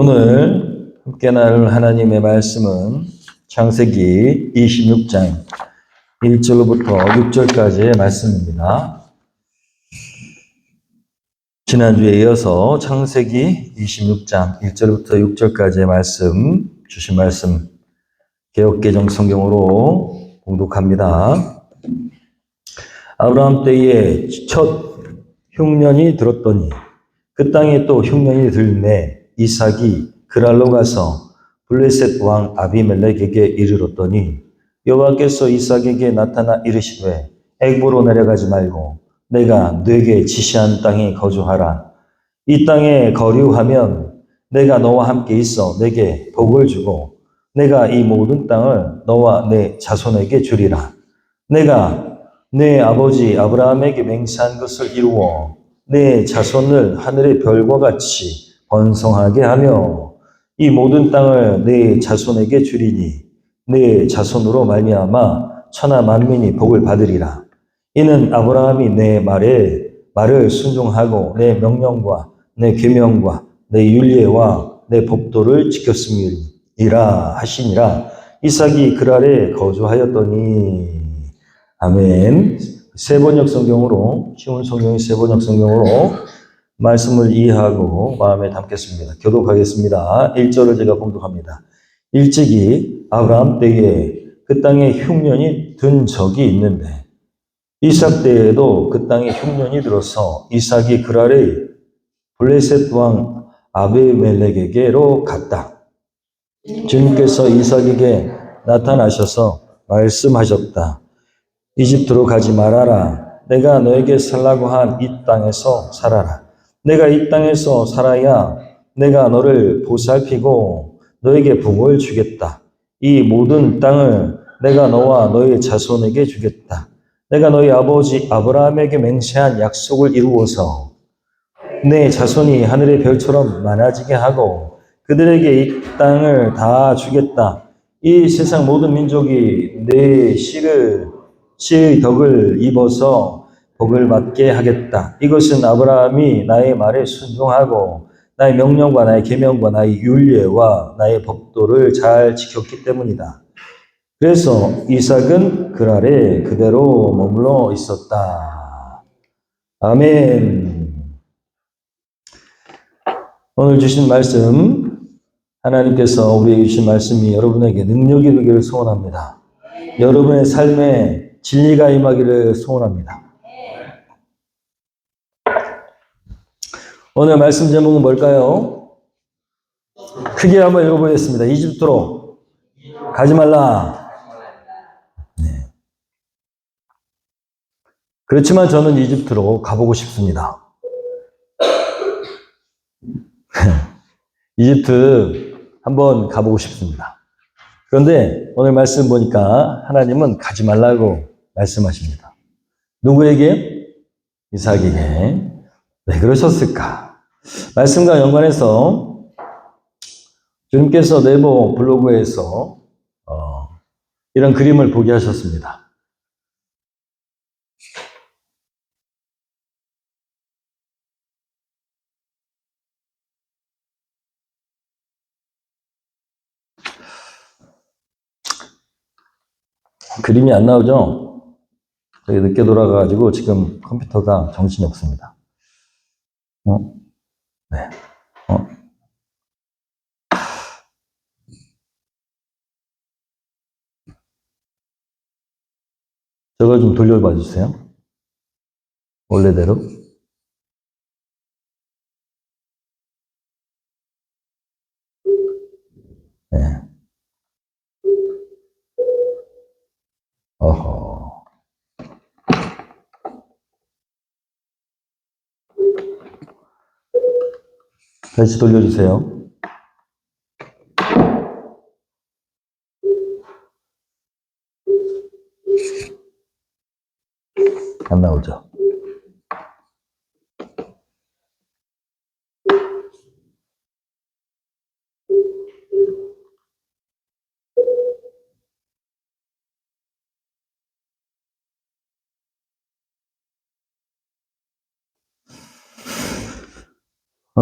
오늘 함께 나눌 하나님의 말씀은 창세기 26장 1절부터 6절까지의 말씀입니다. 지난주에 이어서 창세기 26장 1절부터 6절까지의 말씀, 주신 말씀 개역개정 성경으로 봉독합니다. 아브라함 때에 첫 흉년이 들었더니 그 땅에 또 흉년이 들매 이삭이 그랄로 가서 블레셋 왕 아비멜렉에게 이르렀더니 여호와께서 이삭에게 나타나 이르시되 애굽으로 내려가지 말고 내가 네게 지시한 땅에 거주하라. 이 땅에 거류하면 내가 너와 함께 있어 내게 복을 주고 내가 이 모든 땅을 너와 내 자손에게 주리라. 내가 내 아버지 아브라함에게 맹세한 것을 이루어 내 자손을 하늘의 별과 같이 번성하게 하며 이 모든 땅을 내 자손에게 주리니 내 자손으로 말미암아 천하 만민이 복을 받으리라. 이는 아브라함이 내 말을 순종하고 내 명령과 내 계명과 내 율례와 내 법도를 지켰음이라 하시니라. 이삭이 그랄에 거주하였더니 아멘. 세번역 성경으로, 쉬운 성경의 세번역 성경으로 말씀을 이해하고 마음에 담겠습니다. 교독하겠습니다. 1절을 제가 봉독합니다. 일찍이 아브라함 때에 그 땅에 흉년이 든 적이 있는데 이삭 때에도 그 땅에 흉년이 들어서 이삭이 그랄에 블레셋 왕 아비멜렉에게로 갔다. 주님께서 이삭에게 나타나셔서 말씀하셨다. 이집트로 가지 말아라. 내가 너에게 살라고 한 이 땅에서 살아라. 내가 이 땅에서 살아야 내가 너를 보살피고 너에게 복을 주겠다. 이 모든 땅을 내가 너와 너의 자손에게 주겠다. 내가 너희 아버지 아브라함에게 맹세한 약속을 이루어서 내 자손이 하늘의 별처럼 많아지게 하고 그들에게 이 땅을 다 주겠다. 이 세상 모든 민족이 내 씨의 덕을 입어서 복을 받게 하겠다. 이것은 아브라함이 나의 말에 순종하고 나의 명령과 나의 계명과 나의 율례와 나의 법도를 잘 지켰기 때문이다. 그래서 이삭은 그랄에 그대로 머물러 있었다. 아멘. 오늘 주신 말씀, 하나님께서 우리에게 주신 말씀이 여러분에게 능력이 되기를 소원합니다. 여러분의 삶에 진리가 임하기를 소원합니다. 오늘 말씀 제목은 뭘까요? 크게 한번 읽어보겠습니다. 이집트로 가지 말라. 네. 그렇지만 저는 이집트로 가보고 싶습니다. 이집트 한번 가보고 싶습니다. 그런데 오늘 말씀 보니까 하나님은 가지 말라고 말씀하십니다. 누구에게? 이삭에게. 왜 그러셨을까? 말씀과 연관해서 주님께서 네모 블로그에서 이런 그림을 보게 하셨습니다. 그림이 안 나오죠? 저희 늦게 돌아가가지고 지금 컴퓨터가 정신이 없습니다. 네. 저걸 좀 돌려봐 주세요. 원래대로. 네. 어허. 다시 돌려주세요. 안 나오죠?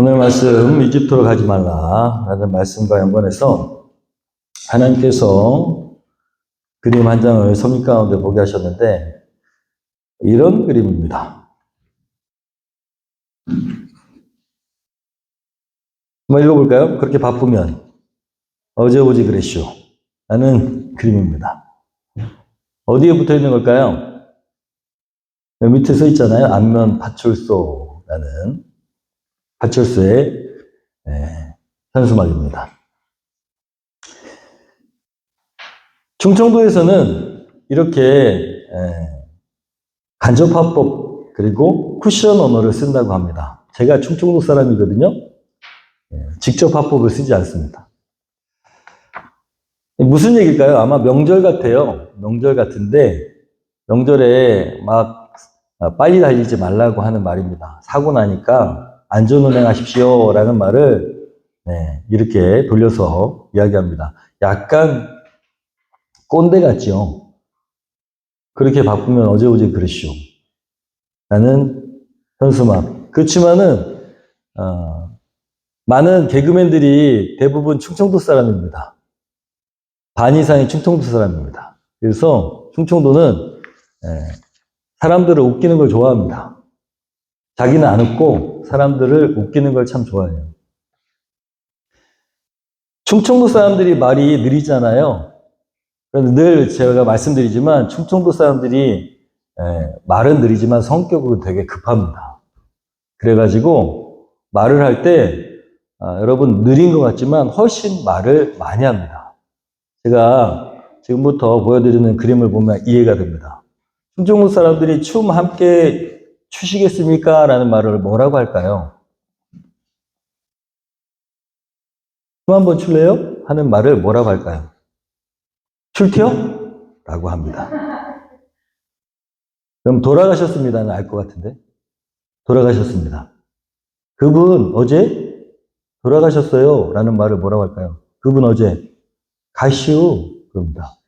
오늘 말씀 이집트로 가지 말라라는 말씀과 연관해서 하나님께서 그림 한 장을 성경 가운데 보게 하셨는데 이런 그림입니다. 한번 읽어볼까요? 그렇게 바쁘면 어제 오지 그랬쇼 라는 그림입니다. 어디에 붙어 있는 걸까요? 밑에 써 있잖아요. 안면 파출소라는 파출소의 현수막입니다. 충청도에서는 이렇게 간접화법 그리고 쿠션 언어를 쓴다고 합니다. 제가 충청도 사람이거든요. 직접 화법을 쓰지 않습니다. 무슨 얘기일까요? 아마 명절 같아요. 명절 같은데 명절에 막 빨리 달리지 말라고 하는 말입니다. 사고 나니까 안전운행하십시오 라는 말을 이렇게 돌려서 이야기합니다. 약간 꼰대 같죠? 그렇게 바쁘면 어제 오지 그러시오 라는 현수막. 그렇지만은 많은 개그맨들이 대부분 충청도 사람입니다. 반 이상이 충청도 사람입니다. 그래서 충청도는 사람들을 웃기는 걸 좋아합니다. 자기는 안 웃고 사람들을 웃기는 걸 참 좋아해요. 충청도 사람들이 말이 느리잖아요. 그래서 늘 제가 말씀드리지만 충청도 사람들이 말은 느리지만 성격은 되게 급합니다. 그래가지고 말을 할 때 여러분 느린 것 같지만 훨씬 말을 많이 합니다. 제가 지금부터 보여드리는 그림을 보면 이해가 됩니다. 충청도 사람들이 춤 함께 추시겠습니까? 라는 말을 뭐라고 할까요? 춤 한번 출래요? 하는 말을 뭐라고 할까요? 출티요? 라고 합니다. 그럼 돌아가셨습니다는 알 것 같은데? 돌아가셨습니다. 그분 어제 돌아가셨어요. 라는 말을 뭐라고 할까요? 그분 어제 가시오. 그럽니다.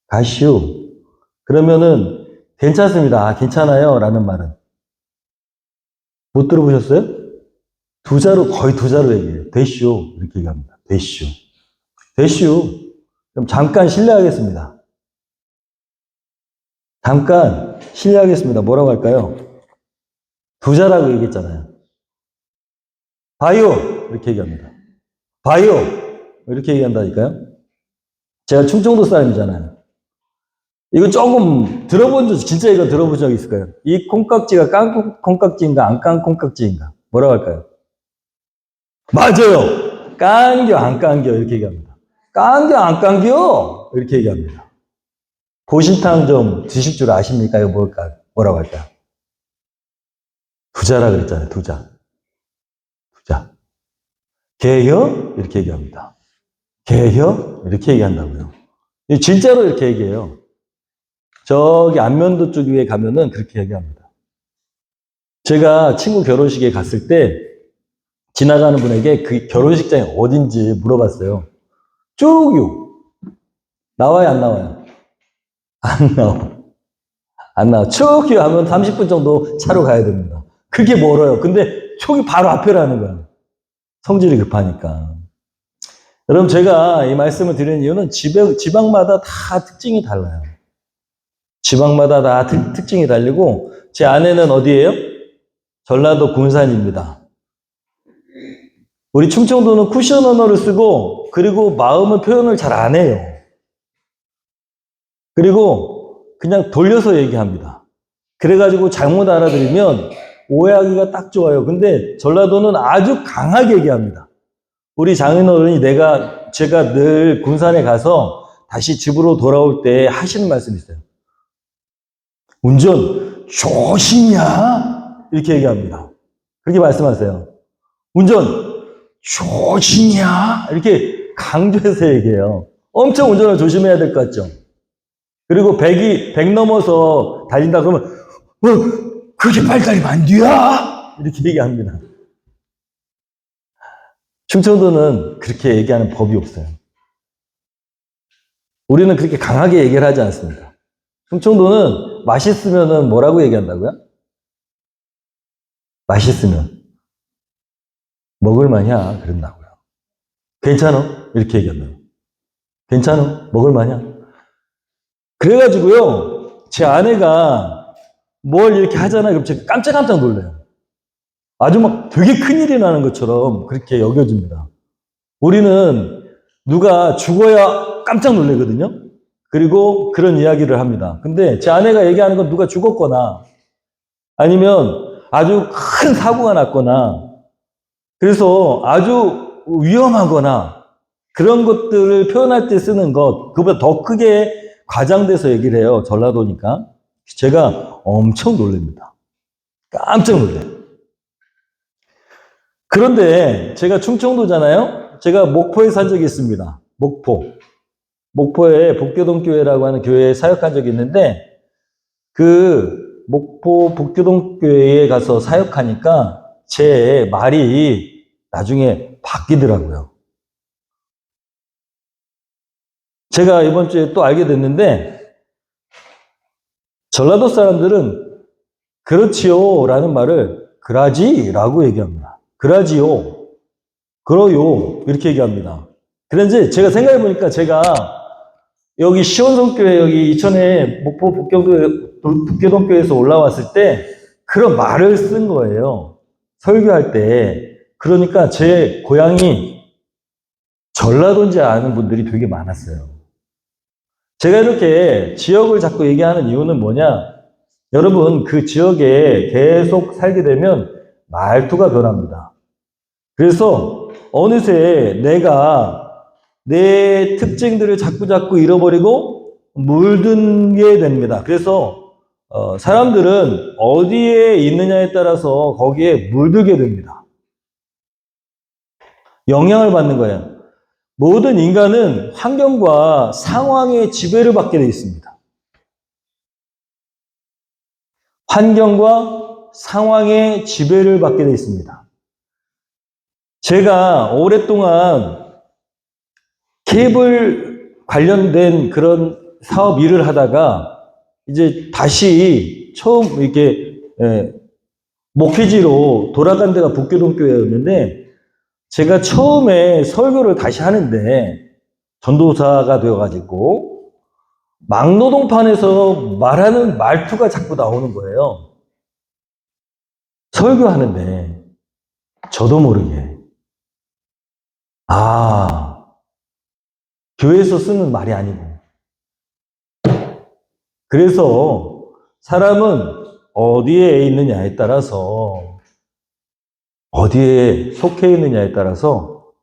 가시오. 그러면은 괜찮습니다. 괜찮아요. 라는 말은 못 들어보셨어요? 거의 두 자로 얘기해요. 되시오. 이렇게 얘기합니다. 되시오. 되시오. 그럼 잠깐 실례하겠습니다. 잠깐 실례하겠습니다. 뭐라고 할까요? 두 자라고 얘기했잖아요. 봐요. 이렇게 얘기합니다. 봐요. 이렇게 얘기한다니까요. 제가 충청도 사람이잖아요. 이거 조금 들어본 적, 진짜 이거 들어본 적 있을까요? 이 콩깍지가 깐 콩깍지인가 안 깐 콩깍지인가? 뭐라고 할까요? 맞아요. 깐겨 안 깐겨 이렇게 얘기합니다. 깐겨 안 깐겨 이렇게 얘기합니다. 보신탕 좀 드실 줄 아십니까? 이거 뭐라고 할까요? 두자라 그랬잖아요. 두자. 개혀? 이렇게 얘기합니다. 개혀? 이렇게 얘기한다고요. 진짜로 이렇게 얘기해요. 저기 안면도 쪽 위에 가면은 그렇게 얘기합니다. 제가 친구 결혼식에 갔을 때 지나가는 분에게 그 결혼식장이 어딘지 물어봤어요. 쭉요. 나와요, 안 나와요? 안 나와. 안 나와. 쭉요 하면 30분 정도 차로 가야 됩니다. 그게 멀어요. 근데 저기 바로 앞에라는 거예요. 성질이 급하니까. 여러분, 제가 이 말씀을 드리는 이유는 지방마다 다 특징이 달라요. 지방마다 다 특징이 다르고, 제 아내는 어디예요? 전라도 군산입니다. 우리 충청도는 쿠션 언어를 쓰고, 그리고 마음의 표현을 잘 안 해요. 그리고 그냥 돌려서 얘기합니다. 그래가지고 잘못 알아들으면 오해하기가 딱 좋아요. 근데 전라도는 아주 강하게 얘기합니다. 우리 장인어른이 제가 늘 군산에 가서 다시 집으로 돌아올 때 하시는 말씀이 있어요. 운전 조심이야. 이렇게 얘기합니다. 그렇게 말씀하세요. 운전 조심이야. 이렇게 강조해서 얘기해요. 엄청 운전을 조심해야 될 것 같죠? 그리고 100 넘어서 달린다 그러면 그렇게 빨리 달리면 안 돼요. 이렇게 얘기합니다. 충청도는 그렇게 얘기하는 법이 없어요. 우리는 그렇게 강하게 얘기를 하지 않습니다. 충청도는 맛있으면은 뭐라고 얘기한다고요? 맛있으면. 먹을 마냐? 그런다고요. 괜찮아? 이렇게 얘기한다고. 괜찮아? 먹을 마냐? 그래가지고요, 제 아내가 뭘 이렇게 하잖아요. 그럼 제가 깜짝깜짝 놀래요. 아주 막 되게 큰일이 나는 것처럼 그렇게 여겨집니다. 우리는 누가 죽어야 깜짝 놀래거든요. 그리고 그런 이야기를 합니다. 근데 제 아내가 얘기하는 건 누가 죽었거나 아니면 아주 큰 사고가 났거나 그래서 아주 위험하거나 그런 것들을 표현할 때 쓰는 것, 그보다 더 크게 과장돼서 얘기를 해요. 전라도니까. 제가 엄청 놀랍니다. 깜짝 놀래요. 그런데 제가 충청도잖아요. 제가 목포에 산 적이 있습니다. 목포에 복교동교회라고 하는 교회에 사역한 적이 있는데 그 목포 복교동교회에 가서 사역하니까 제 말이 나중에 바뀌더라고요. 제가 이번 주에 또 알게 됐는데 전라도 사람들은 그렇지요 라는 말을 그라지라고 얘기합니다. 그라지요, 그러요 이렇게 얘기합니다. 그런지 제가 생각해 보니까 제가 여기 시원성교회 여기 이천에 목포 북교동교회에서 올라왔을 때 그런 말을 쓴 거예요. 설교할 때. 그러니까 제 고향이 전라도인지 아는 분들이 되게 많았어요. 제가 이렇게 지역을 자꾸 얘기하는 이유는 뭐냐? 여러분 그 지역에 계속 살게 되면 말투가 변합니다. 그래서 어느새 내가 내 특징들을 자꾸 잃어버리고 물들게 됩니다. 그래서 사람들은 어디에 있느냐에 따라서 거기에 물들게 됩니다. 영향을 받는 거예요. 모든 인간은 환경과 상황의 지배를 받게 되어 있습니다. 환경과 상황의 지배를 받게 되어 있습니다. 제가 오랫동안 케이블 관련된 그런 사업 일을 하다가 이제 다시 처음 이렇게 목회지로 돌아간 데가 북교동교회였는데 제가 처음에 설교를 다시 하는데 전도사가 되어가지고 막노동판에서 말하는 말투가 자꾸 나오는 거예요. 설교하는데 저도 모르게 교회에서 쓰는 말이 아니고 그래서 사람은 어디에 있느냐에 따라서 어디에 속해 있느냐에 따라서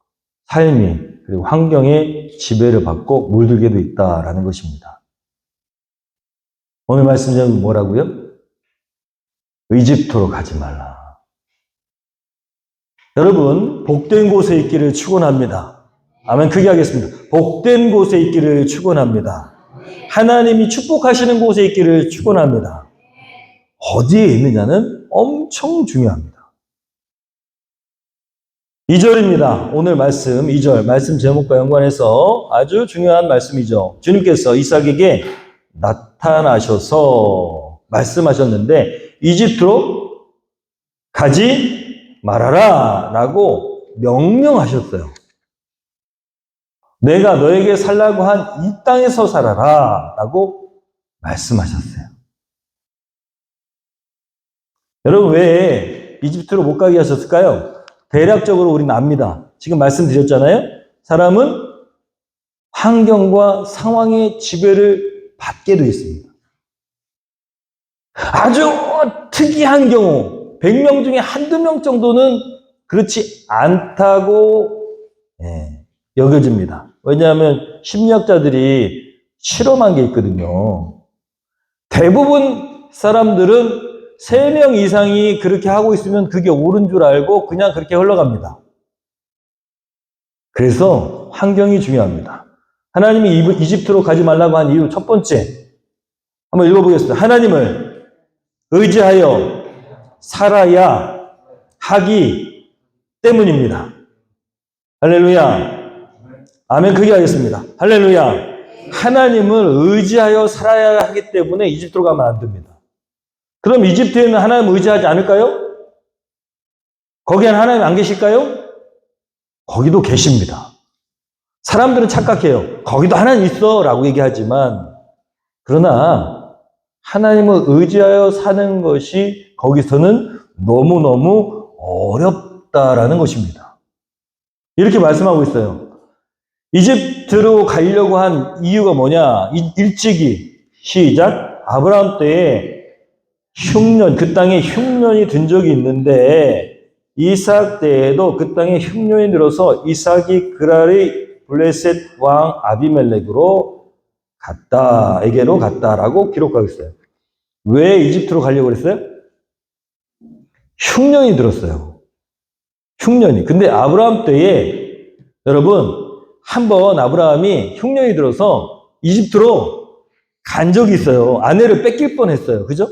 삶이 그리고 환경의 지배를 받고 물들게 돼 있다라는 것입니다. 오늘 말씀 제목은 뭐라고요? 이집트로 가지 말라. 여러분 복된 곳에 있기를 축원합니다. 아멘. 크게 하겠습니다. 복된 곳에 있기를 축원합니다. 하나님이 축복하시는 곳에 있기를 축원합니다. 어디에 있느냐는 엄청 중요합니다. 2절입니다. 오늘 말씀 2절 말씀 제목과 연관해서 아주 중요한 말씀이죠. 주님께서 이삭에게 나타나셔서 말씀하셨는데 이집트로 가지 말아라 라고 명령하셨어요. 내가 너에게 살라고 한 이 땅에서 살아라 라고 말씀하셨어요. 여러분 왜 이집트로 못 가게 하셨을까요? 대략적으로 우리는 압니다. 지금 말씀드렸잖아요. 사람은 환경과 상황의 지배를 받게 되어 있습니다. 아주 특이한 경우 100명 중에 한두 명 정도는 그렇지 않다고 여겨집니다. 왜냐하면 심리학자들이 실험한 게 있거든요. 대부분 사람들은 3명 이상이 그렇게 하고 있으면 그게 옳은 줄 알고 그냥 그렇게 흘러갑니다. 그래서 환경이 중요합니다. 하나님이 이집트로 가지 말라고 한 이유 첫 번째 한번 읽어보겠습니다. 하나님을 의지하여 살아야 하기 때문입니다. 할렐루야. 아멘. 크게 하겠습니다. 할렐루야. 하나님을 의지하여 살아야 하기 때문에 이집트로 가면 안 됩니다. 그럼 이집트에는 하나님 의지하지 않을까요? 거기에는 하나님 안 계실까요? 거기도 계십니다. 사람들은 착각해요. 거기도 하나님 있어 라고 얘기하지만, 그러나 하나님을 의지하여 사는 것이 거기서는 너무너무 어렵다라는 것입니다. 이렇게 말씀하고 있어요. 이집트로 가려고 한 이유가 뭐냐? 일찍이 시작. 아브라함 때에 흉년, 그 땅에 흉년이 든 적이 있는데 이삭 때에도 그 땅에 흉년이 들어서 이삭이 그랄의 블레셋 왕 아비멜렉으로 에게로 갔다라고 기록하고 있어요. 왜 이집트로 가려고 그랬어요? 흉년이 들었어요. 흉년이. 근데 아브라함 때에 여러분 한번 아브라함이 흉년이 들어서 이집트로 간 적이 있어요. 아내를 뺏길 뻔했어요. 그죠?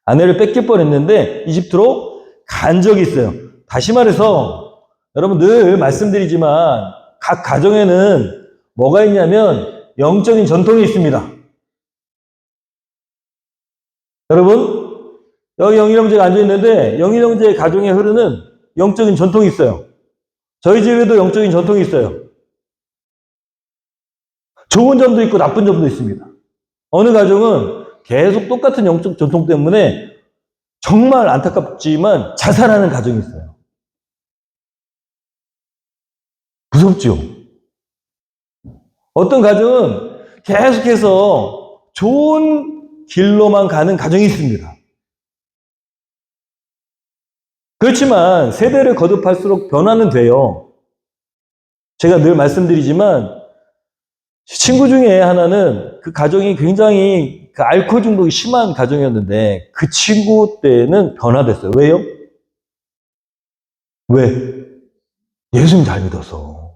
아내를 뺏길 뻔했는데 이집트로 간 적이 있어요. 다시 말해서 여러분 늘 말씀드리지만 각 가정에는 뭐가 있냐면 영적인 전통이 있습니다. 여러분 여기 영일형제가 앉아있는데 영일형제의 가정에 흐르는 영적인 전통이 있어요. 저희 집에도 영적인 전통이 있어요. 좋은 점도 있고 나쁜 점도 있습니다. 어느 가정은 계속 똑같은 영적 전통 때문에 정말 안타깝지만 자살하는 가정이 있어요. 무섭죠? 어떤 가정은 계속해서 좋은 길로만 가는 가정이 있습니다. 그렇지만 세대를 거듭할수록 변화는 돼요. 제가 늘 말씀드리지만 친구 중에 하나는 그 가정이 굉장히 그 알코올 중독이 심한 가정이었는데 그 친구 때는 변화됐어요. 왜요? 왜? 예수님 잘 믿어서.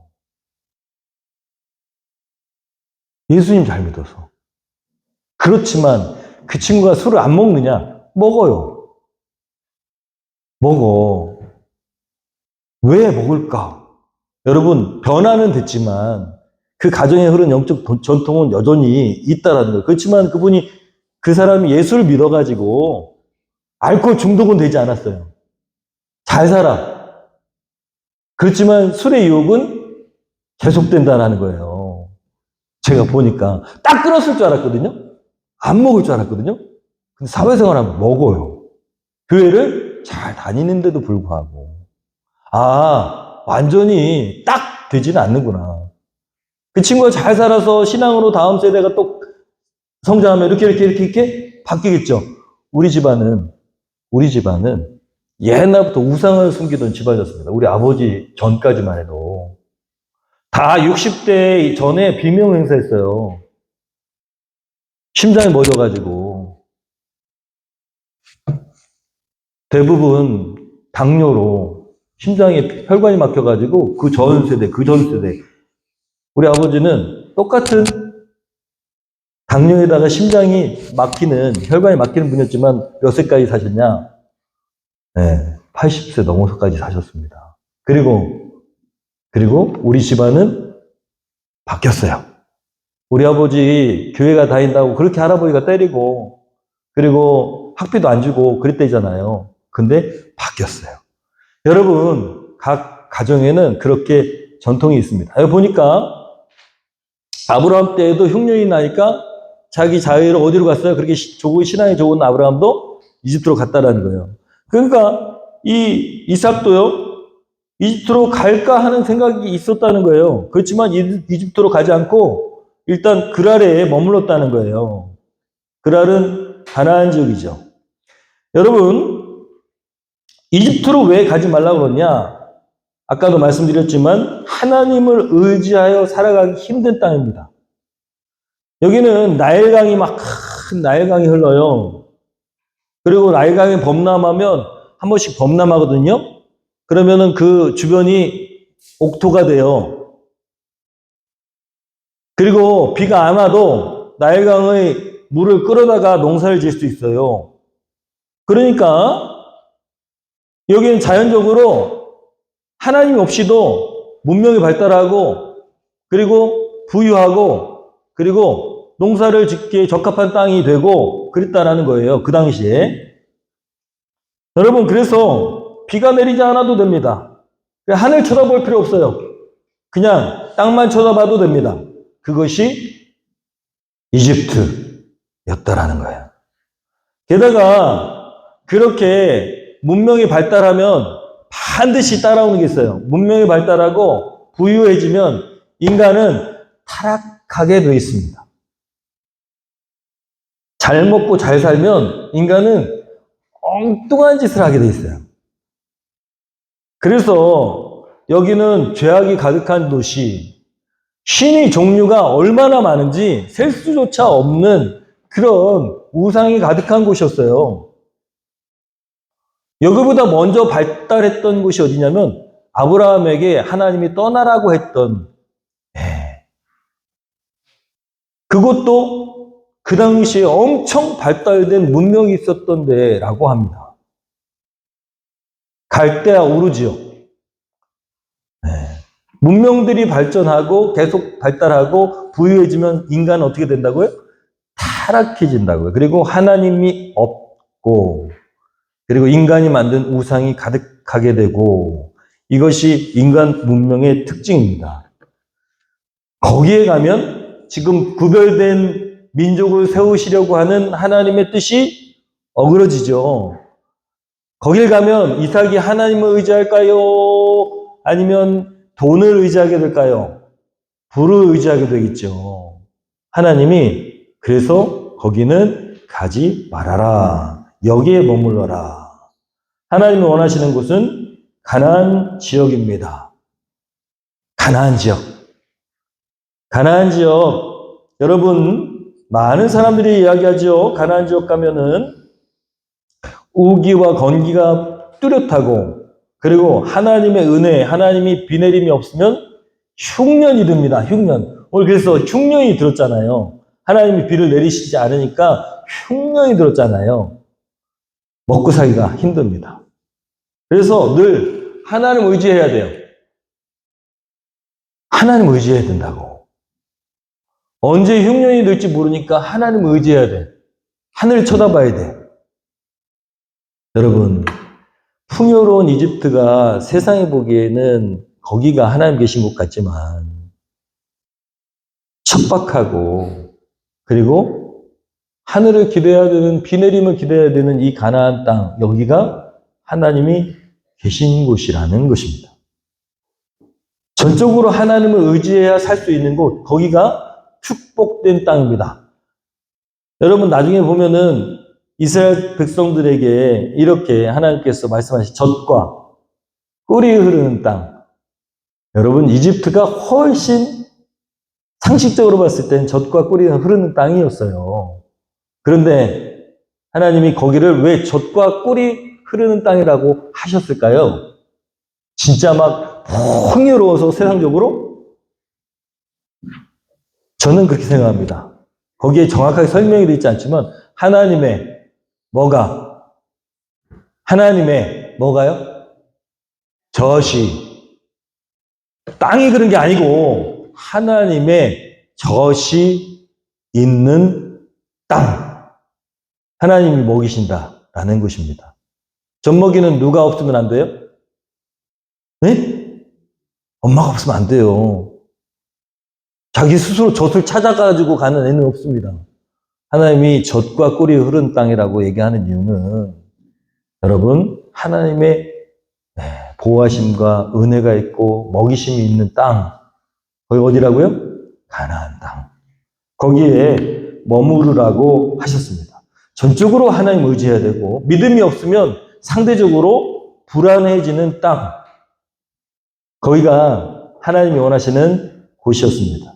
예수님 잘 믿어서. 그렇지만 그 친구가 술을 안 먹느냐? 먹어요. 먹어. 왜 먹을까? 여러분, 변화는 됐지만 그 가정에 흐른 영적 전통은 여전히 있다라는 거예요. 그렇지만 그 사람이 예수를 믿어가지고 알코올 중독은 되지 않았어요. 잘 살아. 그렇지만 술의 유혹은 계속된다는 거예요. 제가 보니까 딱 끊었을 줄 알았거든요. 안 먹을 줄 알았거든요. 근데 사회생활하면 먹어요. 교회를 잘 다니는데도 불구하고. 완전히 딱 되지는 않는구나. 그 친구가 잘 살아서 신앙으로 다음 세대가 또 성장하면 이렇게 바뀌겠죠. 우리 집안은 옛날부터 우상을 숨기던 집안이었습니다. 우리 아버지 전까지만 해도. 다 60대 전에 비명 행사했어요. 심장이 멎어가지고. 대부분 당뇨로 심장에 혈관이 막혀가지고 그 전 세대. 우리 아버지는 똑같은 당뇨에다가 혈관이 막히는 분이었지만 몇 세까지 사셨냐? 네, 80세 넘어서까지 사셨습니다. 그리고 우리 집안은 바뀌었어요. 우리 아버지 교회가 다닌다고 그렇게 할아버지가 때리고 그리고 학비도 안 주고 그랬대잖아요. 근데 바뀌었어요. 여러분, 각 가정에는 그렇게 전통이 있습니다. 여기 보니까 아브라함 때에도 흉년이 나니까 자기 자유로 어디로 갔어요? 그렇게 신앙이 좋은 아브라함도 이집트로 갔다라는 거예요. 그러니까 이 이삭도요, 이집트로 갈까 하는 생각이 있었다는 거예요. 그렇지만 이집트로 가지 않고 일단 그랄에 머물렀다는 거예요. 그랄은 가나안 지역이죠. 여러분, 이집트로 왜 가지 말라고 그러냐? 아까도 말씀드렸지만 하나님을 의지하여 살아가기 힘든 땅입니다. 여기는 나일강이 큰 나일강이 흘러요. 그리고 나일강이 범람하면 한 번씩 범람하거든요. 그러면은 그 주변이 옥토가 돼요. 그리고 비가 안 와도 나일강의 물을 끌어다가 농사를 지을 수 있어요. 그러니까 여기는 자연적으로 하나님 없이도 문명이 발달하고 그리고 부유하고 그리고 농사를 짓기에 적합한 땅이 되고 그랬다라는 거예요. 그 당시에. 여러분, 그래서 비가 내리지 않아도 됩니다. 하늘 쳐다볼 필요 없어요. 그냥 땅만 쳐다봐도 됩니다. 그것이 이집트였다라는 거예요. 게다가 그렇게 문명이 발달하면 반드시 따라오는 게 있어요. 문명이 발달하고 부유해지면 인간은 타락하게 되어 있습니다. 잘 먹고 잘 살면 인간은 엉뚱한 짓을 하게 돼 있어요. 그래서 여기는 죄악이 가득한 도시, 신의 종류가 얼마나 많은지 셀 수조차 없는 그런 우상이 가득한 곳이었어요. 여기보다 먼저 발달했던 곳이 어디냐면 아브라함에게 하나님이 떠나라고 했던 그것도 그 당시에 엄청 발달된 문명이 있었던 데라고 합니다. 갈대아 우르지요. 문명들이 발전하고 계속 발달하고 부유해지면 인간은 어떻게 된다고요? 타락해진다고요. 그리고 하나님이 없고 그리고 인간이 만든 우상이 가득하게 되고 이것이 인간 문명의 특징입니다. 거기에 가면 지금 구별된 민족을 세우시려고 하는 하나님의 뜻이 어그러지죠. 거길 가면 이삭이 하나님을 의지할까요? 아니면 돈을 의지하게 될까요? 부를 의지하게 되겠죠. 하나님이 그래서 거기는 가지 말아라. 여기에 머물러라. 하나님이 원하시는 곳은 가나안 지역입니다. 가나안 지역. 가나안 지역. 여러분 많은 사람들이 이야기하죠. 가나안 지역 가면은 우기와 건기가 뚜렷하고 그리고 하나님의 은혜, 하나님이 비 내림이 없으면 흉년이 듭니다. 흉년. 오늘 그래서 흉년이 들었잖아요. 하나님이 비를 내리시지 않으니까 흉년이 들었잖아요. 먹고 살기가 힘듭니다. 그래서 늘 하나님 의지해야 돼요. 하나님 의지해야 된다고. 언제 흉년이 들지 모르니까 하나님 의지해야 돼. 하늘 쳐다봐야 돼. 여러분, 풍요로운 이집트가 세상에 보기에는 거기가 하나님 계신 곳 같지만 척박하고 그리고 하늘을 기대해야 되는 비 내림을 기대해야 되는 이 가나안 땅 여기가 하나님이 계신 곳이라는 것입니다. 전적으로 하나님을 의지해야 살 수 있는 곳 거기가 축복된 땅입니다. 여러분 나중에 보면은 이스라엘 백성들에게 이렇게 하나님께서 말씀하신 젖과 꿀이 흐르는 땅. 여러분 이집트가 훨씬 상식적으로 봤을 땐 젖과 꿀이 흐르는 땅이었어요. 그런데 하나님이 거기를 왜 젖과 꿀이 흐르는 땅이라고 하셨을까요? 진짜 막 풍요로워서 세상적으로? 저는 그렇게 생각합니다. 거기에 정확하게 설명이 되어 있지 않지만 하나님의 뭐가요? 젖이 땅이 그런 게 아니고 하나님의 젖이 있는 땅. 하나님이 먹이신다라는 것입니다. 젖 먹이는 누가 없으면 안 돼요? 네? 엄마가 없으면 안 돼요. 자기 스스로 젖을 찾아가지고 가는 애는 없습니다. 하나님이 젖과 꿀이 흐른 땅이라고 얘기하는 이유는 여러분 하나님의 보호하심과 은혜가 있고 먹이심이 있는 땅 거기 어디라고요? 가나안 땅. 거기에 머무르라고 하셨습니다. 전적으로 하나님 의지해야 되고 믿음이 없으면 상대적으로 불안해지는 땅 거기가 하나님이 원하시는 곳이었습니다.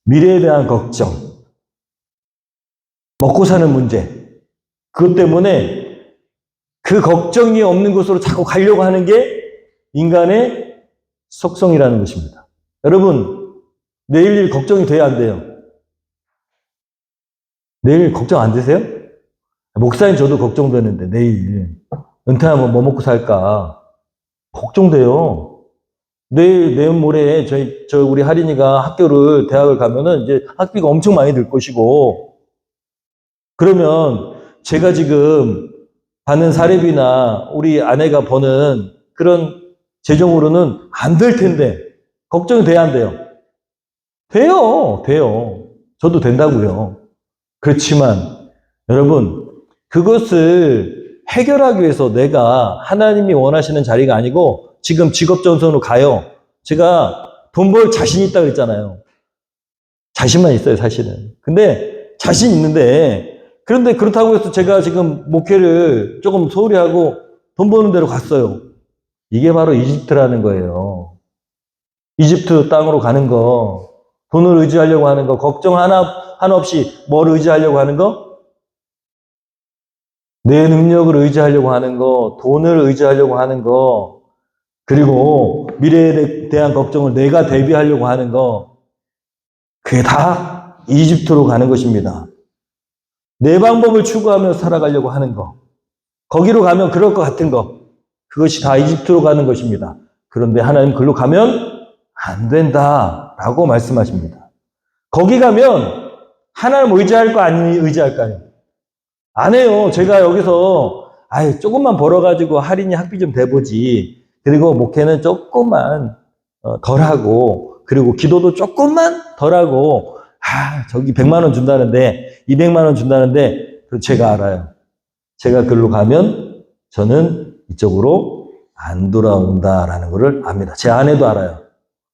미래에 대한 걱정, 먹고 사는 문제, 그것 때문에 그 걱정이 없는 곳으로 자꾸 가려고 하는 게 인간의 속성이라는 것입니다. 여러분, 내일 일 걱정이 돼야 안 돼요? 내일 걱정 안 되세요? 목사님 저도 걱정되는데 내일 은퇴하면 뭐 먹고 살까? 걱정돼요. 내일 모레 우리 할인이가 대학을 가면은 이제 학비가 엄청 많이 들 것이고, 그러면 제가 지금 받는 사례비나 우리 아내가 버는 그런 재정으로는 안 될 텐데 걱정이 돼야 안 돼요? 돼요. 저도 된다고요. 그렇지만 여러분, 그것을 해결하기 위해서 내가 하나님이 원하시는 자리가 아니고 지금 직업전선으로 가요. 제가 돈 벌 자신 있다 그랬잖아요. 자신만 있어요, 사실은. 근데 자신 있는데, 그런데 그렇다고 해서 제가 지금 목회를 조금 소홀히 하고 돈 버는 데로 갔어요. 이게 바로 이집트라는 거예요. 이집트 땅으로 가는 거, 돈을 의지하려고 하는 거, 걱정 하나 없이 뭘 의지하려고 하는 거? 내 능력을 의지하려고 하는 거, 돈을 의지하려고 하는 거, 그리고 미래에 대한 걱정을 내가 대비하려고 하는 거, 그게 다 이집트로 가는 것입니다. 내 방법을 추구하며 살아가려고 하는 거, 거기로 가면 그럴 것 같은 거, 그것이 다 이집트로 가는 것입니다. 그런데 하나님 글로 가면 안 된다라고 말씀하십니다. 거기 가면 하나님 의지할 거 아니 의지할까요? 안 해요. 제가 여기서 조금만 벌어가지고 할인이 학비 좀 대보지. 그리고 목회는 조금만 덜 하고, 그리고 기도도 조금만 덜 하고, 저기 100만 원 준다는데 200만 원 준다는데 제가 알아요. 제가 글로 가면 저는 이쪽으로 안 돌아온다라는 것을 압니다. 제 아내도 알아요.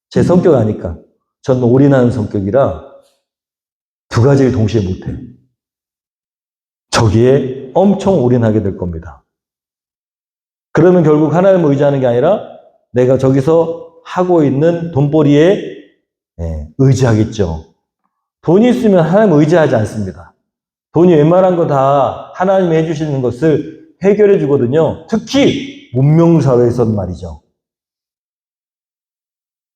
제 성격 아니까. 저는 올인하는 성격이라 두 가지를 동시에 못해요. 저기에 엄청 올인하게 될 겁니다. 그러면 결국 하나님을 의지하는 게 아니라 내가 저기서 하고 있는 돈벌이에 의지하겠죠. 돈이 있으면 하나님 의지하지 않습니다. 돈이 웬만한 거 다 하나님이 해주시는 것을 해결해 주거든요. 특히 문명사회에서는 말이죠.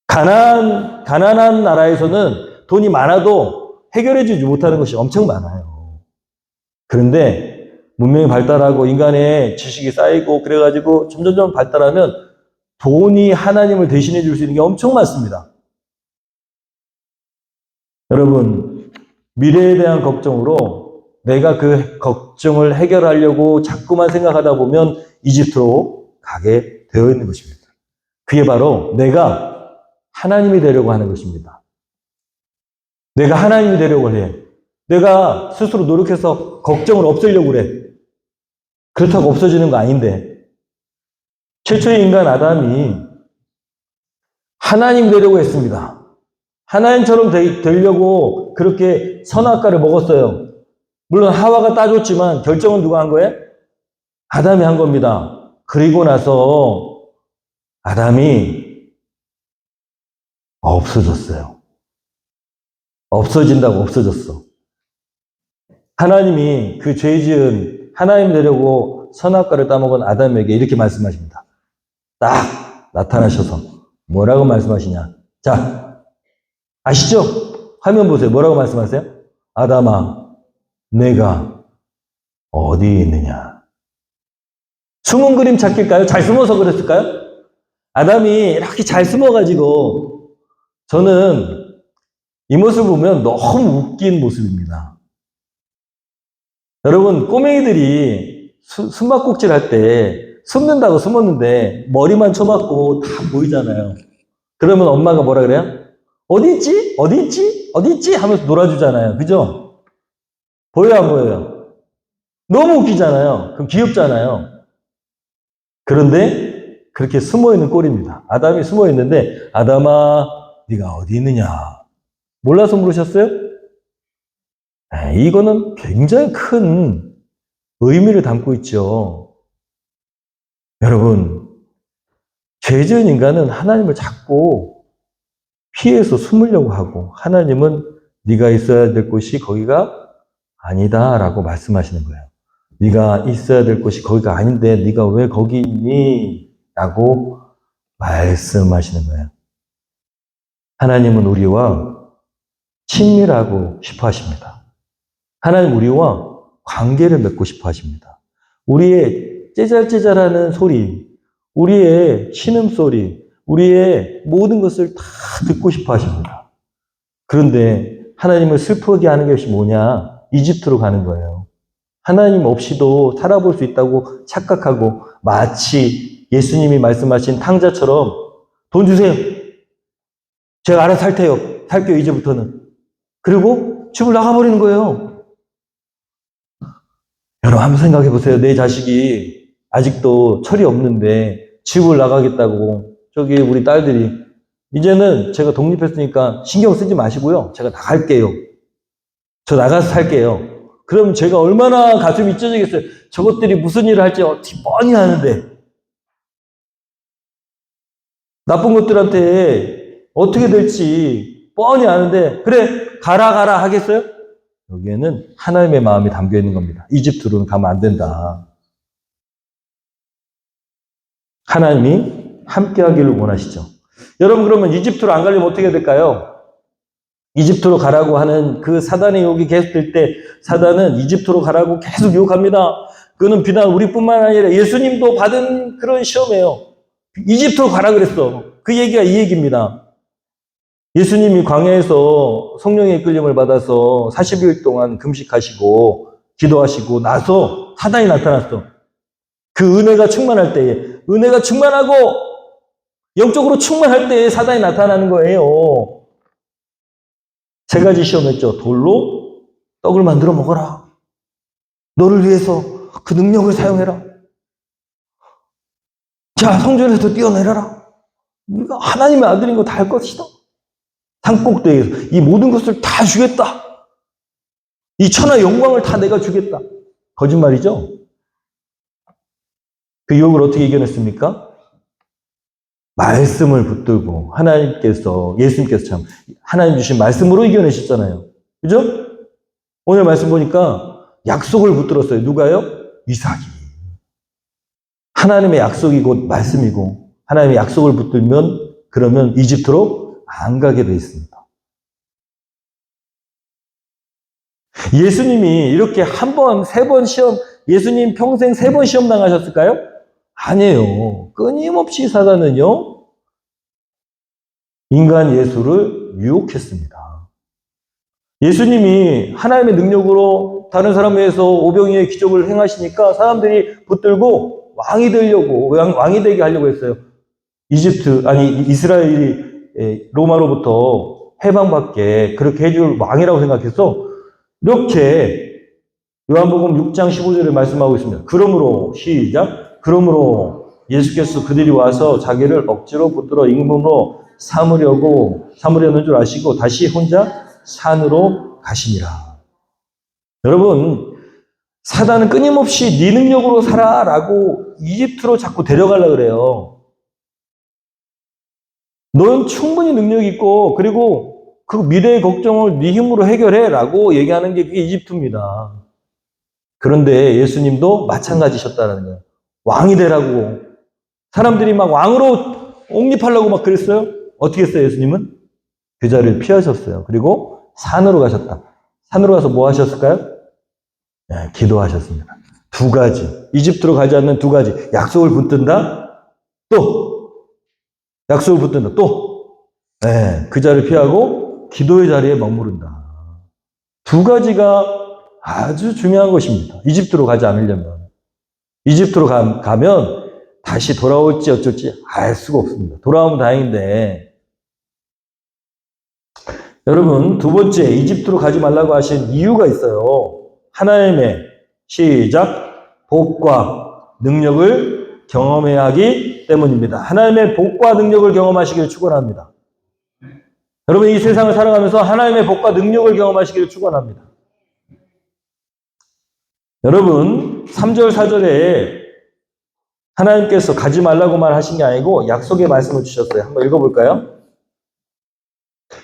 가난한 나라에서는 돈이 많아도 해결해 주지 못하는 것이 엄청 많아요. 그런데 문명이 발달하고 인간의 지식이 쌓이고 그래가지고 점점 발달하면 돈이 하나님을 대신해 줄 수 있는 게 엄청 많습니다. 여러분, 미래에 대한 걱정으로 내가 그 걱정을 해결하려고 자꾸만 생각하다 보면 이집트로 가게 되어 있는 것입니다. 그게 바로 내가 하나님이 되려고 하는 것입니다. 내가 하나님이 되려고 해. 내가 스스로 노력해서 걱정을 없애려고 그래. 그렇다고 없어지는 거 아닌데. 최초의 인간 아담이 하나님 되려고 했습니다. 하나님처럼 되려고 그렇게 선악과를 먹었어요. 물론 하와가 따줬지만 결정은 누가 한 거예요? 아담이 한 겁니다. 그리고 나서 아담이 없어졌어요. 없어진다고 없어졌어. 하나님이 그 죄 지은 하나님 되려고 선악과를 따먹은 아담에게 이렇게 말씀하십니다. 딱 나타나셔서 뭐라고 말씀하시냐. 자, 아시죠? 화면 보세요. 뭐라고 말씀하세요? 아담아, 내가 어디 있느냐. 숨은 그림 찾길까요? 잘 숨어서 그랬을까요? 아담이 이렇게 잘 숨어가지고 저는 이 모습을 보면 너무 웃긴 모습입니다. 여러분, 꼬맹이들이 숨바꼭질 할 때 숨는다고 숨었는데 머리만 쳐박고 다 보이잖아요. 그러면 엄마가 뭐라 그래요? 어디 있지? 어디 있지? 어디 있지? 하면서 놀아주잖아요. 그죠? 보여요, 안 보여요? 너무 웃기잖아요. 그럼 귀엽잖아요. 그런데 그렇게 숨어있는 꼴입니다. 아담이 숨어있는데 아담아, 네가 어디 있느냐? 몰라서 물으셨어요? 이거는 굉장히 큰 의미를 담고 있죠. 여러분, 죄 지은 인간은 하나님을 자꾸 피해서 숨으려고 하고 하나님은 네가 있어야 될 곳이 거기가 아니다라고 말씀하시는 거예요. 네가 있어야 될 곳이 거기가 아닌데 네가 왜 거기 있니? 라고 말씀하시는 거예요. 하나님은 우리와 친밀하고 싶어 하십니다. 하나님 우리와 관계를 맺고 싶어 하십니다. 우리의 째잘째잘하는 소리, 우리의 신음소리, 우리의 모든 것을 다 듣고 싶어 하십니다. 그런데 하나님을 슬프게 하는 것이 뭐냐? 이집트로 가는 거예요. 하나님 없이도 살아볼 수 있다고 착각하고 마치 예수님이 말씀하신 탕자처럼 돈 주세요. 제가 알아서 살게요, 이제부터는. 그리고 집을 나가버리는 거예요. 여러분, 한번 생각해 보세요. 내 자식이 아직도 철이 없는데 집을 나가겠다고, 저기 우리 딸들이, 이제는 제가 독립했으니까 신경 쓰지 마시고요. 제가 나갈게요. 저 나가서 살게요. 그럼 제가 얼마나 가슴이 찢어지겠어요. 저것들이 무슨 일을 할지 뻔히 아는데, 나쁜 것들한테 어떻게 될지 뻔히 아는데, 그래, 가라 하겠어요? 여기에는 하나님의 마음이 담겨 있는 겁니다. 이집트로는 가면 안 된다. 하나님이 함께 하기를 원하시죠. 여러분, 그러면 이집트로 안 가려면 어떻게 될까요? 이집트로 가라고 하는 그 사단의 유혹이 계속될 때, 사단은 이집트로 가라고 계속 유혹합니다. 그거는 비단 우리뿐만 아니라 예수님도 받은 그런 시험이에요. 이집트로 가라 그랬어. 그 얘기가 이 얘기입니다. 예수님이 광야에서 성령의 이끌림을 받아서 40일 동안 금식하시고 기도하시고 나서 사단이 나타났어. 그 은혜가 충만할 때에, 은혜가 충만하고 영적으로 충만할 때에 사단이 나타나는 거예요. 세 가지 시험했죠. 돌로 떡을 만들어 먹어라. 너를 위해서 그 능력을 사용해라. 자, 성전에서 뛰어내려라. 네가 하나님의 아들인 거 다 할 것이다. 산꼭대기에서 이 모든 것을 다 주겠다. 이 천하 영광을 다 내가 주겠다. 거짓말이죠. 그 유혹을 어떻게 이겨냈습니까? 말씀을 붙들고 예수님께서 참 하나님 주신 말씀으로 이겨내셨잖아요. 그죠? 오늘 말씀 보니까 약속을 붙들었어요. 누가요? 이삭이. 하나님의 약속이 곧 말씀이고, 하나님의 약속을 붙들면 그러면 이집트로 안 가게 돼 있습니다. 예수님이 이렇게 한 번, 세 번 시험, 예수님 평생 3번 시험 당하셨을까요? 아니에요. 끊임없이 사단은요, 인간 예수를 유혹했습니다. 예수님이 하나님의 능력으로 다른 사람 위해서 오병이의 기적을 행하시니까 사람들이 붙들고 왕이 되려고, 왕이 되게 하려고 했어요. 이스라엘이 로마로부터 해방받게 그렇게 해줄 왕이라고 생각해서 이렇게 요한복음 6장 15절에 말씀하고 있습니다. 그러므로 시작. 그러므로 예수께서 그들이 와서 자기를 억지로 붙들어 임금으로 삼으려는 줄 아시고 다시 혼자 산으로 가시니라. 여러분, 사단은 끊임없이 네 능력으로 살아라고 이집트로 자꾸 데려가려고 그래요. 넌 충분히 능력이 있고 그리고 그 미래의 걱정을 네 힘으로 해결해라고 얘기하는 게 그게 이집트입니다. 그런데 예수님도 마찬가지셨다는 거예요. 왕이 되라고. 사람들이 막 왕으로 옹립하려고 막 그랬어요. 어떻게 했어요, 예수님은? 그 자리를 피하셨어요. 그리고 산으로 가셨다. 산으로 가서 뭐 하셨을까요? 네, 기도하셨습니다. 2가지. 이집트로 가지 않는 2가지. 약속을 붙든다. 또 약속을 붙든다. 또 네, 그 자리를 피하고 기도의 자리에 머무른다. 2가지가 아주 중요한 것입니다. 이집트로 가지 않으려면. 이집트로 가면 다시 돌아올지 어쩔지 알 수가 없습니다. 돌아오면 다행인데, 여러분, 2번째, 이집트로 가지 말라고 하신 이유가 있어요. 하나님의 시작, 복과 능력을 경험해야 하기 때문입니다. 하나님의 복과 능력을 경험하시기를 축원합니다. 여러분, 이 세상을 살아가면서 하나님의 복과 능력을 경험하시기를 축원합니다. 여러분, 3절, 4절에 하나님께서 가지 말라고만 하신 게 아니고 약속의 말씀을 주셨어요. 한번 읽어볼까요?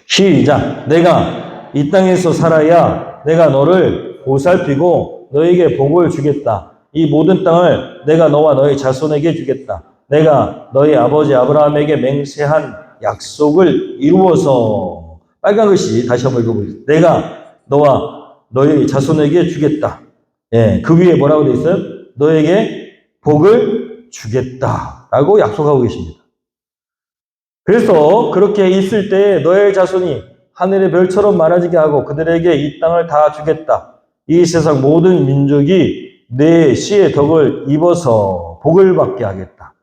시작. 내가 이 땅에서 살아야 내가 너를 보살피고 너에게 복을 주겠다. 이 모든 땅을 내가 너와 너의 자손에게 주겠다. 내가 너희 아버지 아브라함에게 맹세한 약속을 이루어서. 빨간 글씨 다시 한번 읽어보겠습니다. 내가 너와 너희 자손에게 주겠다. 예, 그 위에 뭐라고 되어 있어요? 너에게 복을 주겠다라고 약속하고 계십니다. 그래서 그렇게 있을 때 너의 자손이 하늘의 별처럼 많아지게 하고 그들에게 이 땅을 다 주겠다. 이 세상 모든 민족이 내 씨의 덕을 입어서 복을 받게 하겠다.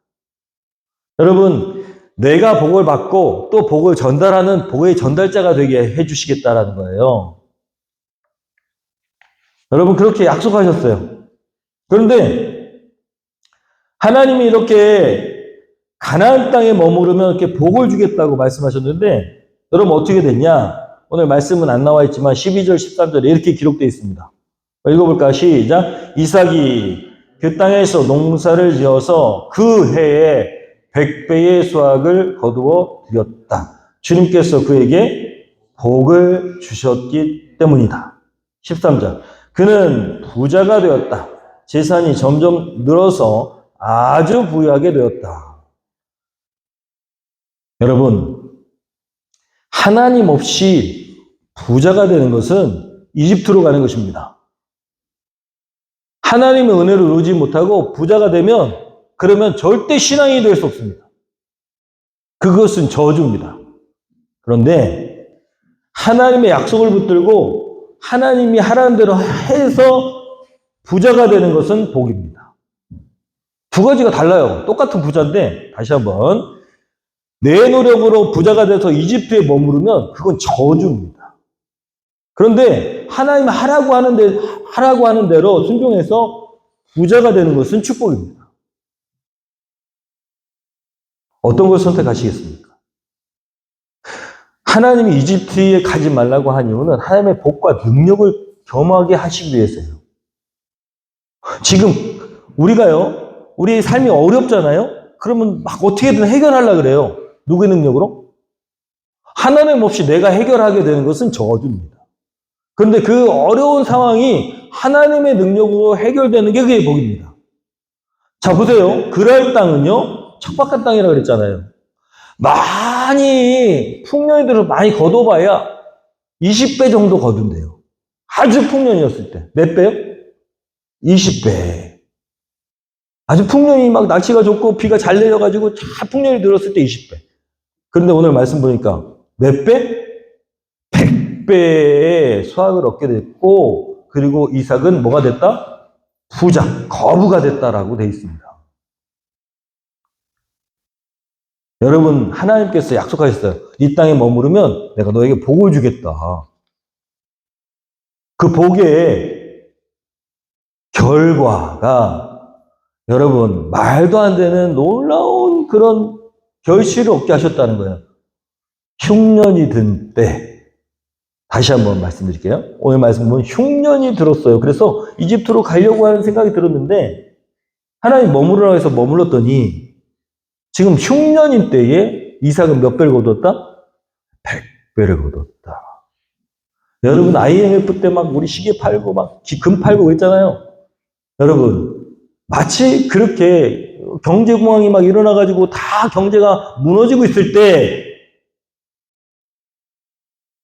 여러분, 내가 복을 받고 또 복을 전달하는 복의 전달자가 되게 해주시겠다라는 거예요. 여러분, 그렇게 약속하셨어요. 그런데 하나님이 이렇게 가나안 땅에 머무르면 이렇게 복을 주겠다고 말씀하셨는데, 여러분 어떻게 됐냐? 오늘 말씀은 안 나와 있지만 12절, 13절에 이렇게 기록되어 있습니다. 읽어볼까? 시작. 이삭이 그 땅에서 농사를 지어서 그 해에 100배의 수확을 거두어 드렸다. 주님께서 그에게 복을 주셨기 때문이다. 13절. 그는 부자가 되었다. 재산이 점점 늘어서 아주 부유하게 되었다. 여러분, 하나님 없이 부자가 되는 것은 이집트로 가는 것입니다. 하나님의 은혜를 누리지 못하고 부자가 되면 그러면 절대 신앙이 될 수 없습니다. 그것은 저주입니다. 그런데 하나님의 약속을 붙들고 하나님이 하라는 대로 해서 부자가 되는 것은 복입니다. 두 가지가 달라요. 똑같은 부자인데 다시 한번 내 노력으로 부자가 돼서 이집트에 머무르면 그건 저주입니다. 그런데 하나님 하라고 하는 대로 순종해서 부자가 되는 것은 축복입니다. 어떤 걸 선택하시겠습니까? 하나님이 이집트에 가지 말라고 한 이유는 하나님의 복과 능력을 겸하게 하시기 위해서예요. 지금 우리가요, 우리의 삶이 어렵잖아요? 그러면 막 어떻게든 해결하려고 그래요. 누구의 능력으로? 하나님 없이 내가 해결하게 되는 것은 저주입니다. 그런데 그 어려운 상황이 하나님의 능력으로 해결되는 게 그게 복입니다. 자, 보세요. 그랄 땅은요, 척박한 땅이라고 그랬잖아요. 많이, 풍년이 들어서 많이 거둬봐야 20배 정도 거둔대요. 아주 풍년이었을 때. 몇 배요? 20배. 아주 풍년이 막 날씨가 좋고 비가 잘 내려가지고 잘 풍년이 들었을 때 20배. 그런데 오늘 말씀 보니까 몇 배? 100배의 수확을 얻게 됐고, 그리고 이삭은 뭐가 됐다? 부자, 거부가 됐다라고 되어 있습니다. 여러분, 하나님께서 약속하셨어요. 이 땅에 머무르면 내가 너에게 복을 주겠다. 그 복의 결과가 여러분, 말도 안 되는 놀라운 그런 결실을 얻게 하셨다는 거예요. 흉년이 든 때, 다시 한번 말씀드릴게요. 오늘 말씀 보면 흉년이 들었어요. 그래서 이집트로 가려고 하는 생각이 들었는데 하나님 머무르라고 해서 머물렀더니 지금 흉년인 때에 이삭은 몇 배를 거뒀다? 100배를 거뒀다. 여러분, IMF 때 막 우리 시계 팔고 막 금 팔고 그랬잖아요. 여러분, 마치 그렇게 경제 공황이 막 일어나가지고 다 경제가 무너지고 있을 때